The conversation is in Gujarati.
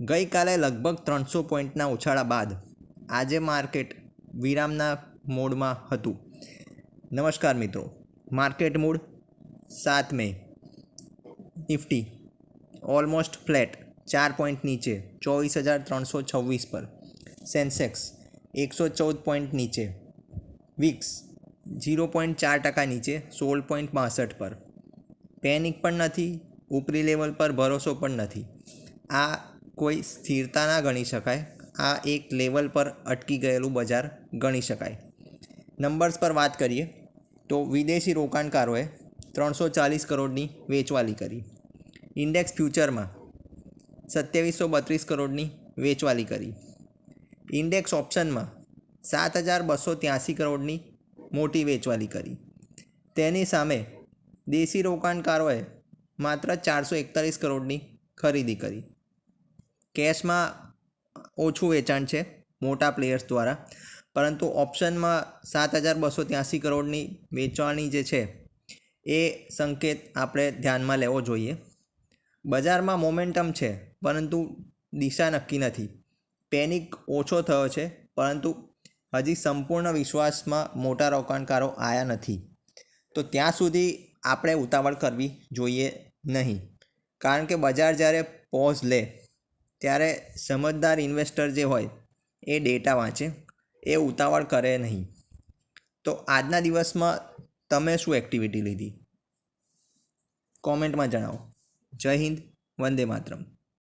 ગઈકાલે લગભગ 300 પોઈન્ટના ઉછાળા બાદ આજે માર્કેટ વિરામના મોડમાં હતું. નમસ્કાર મિત્રો, માર્કેટ મૂડ 7 મે. નિફ્ટી ઓલમોસ્ટ ફ્લેટ 4 પોઈન્ટ નીચે 24,326 પર. સેન્સેક્સ 114 પોઈન્ટ નીચે. વિક્સ 0.4% નીચે 16.62 પર. પેનિક પણ નથી, ઉપરી લેવલ પર ભરોસો પણ નથી. આ કોઈ સ્થિરતા ના ગણી શકાય. આ એક લેવલ પર અટકી ગયેલું બજાર ગણી શકાય. નંબર્સ પર વાત કરીએ તો વિદેશી રોકાણકારોએ 340 કરોડની વેચવાલી કરી. ઇન્ડેક્સ ફ્યુચરમાં 2732 કરોડની વેચવાલી કરી. ઇન્ડેક્સ ઓપ્શનમાં 7283 કરોડની મોટી વેચવાલી કરી. તેની સામે દેશી રોકાણકારોએ માત્ર 441 કરોડની ખરીદી કરી. કેશમાં ઓછું વેચાણ છે મોટા પ્લેયર્સ દ્વારા, પરંતુ ઓપ્શનમાં 7283 કરોડની વેચવાની જે છે એ સંકેત આપણે ધ્યાનમાં લેવો જોઈએ. બજારમાં મોમેન્ટમ છે, પરંતુ દિશા નક્કી નથી. પેનિક ઓછો થયો છે, પરંતુ હજી સંપૂર્ણ વિશ્વાસમાં મોટા રોકાણકારો આવ્યા નથી. તો ત્યાં સુધી આપણે ઉતાવળ કરવી જોઈએ નહીં, કારણ કે બજાર જ્યારે પોઝ લે ત્યારે સમજદાર ઇન્વેસ્ટર જે હોય એ ડેટા વાંચે, એ ઉતાવળ કરે નહીં. તો આજના દિવસમાં તમે શું એક્ટિવિટી લીધી? કોમેન્ટમાં જણાવો. જય હિન્દ, વંદે માતરમ.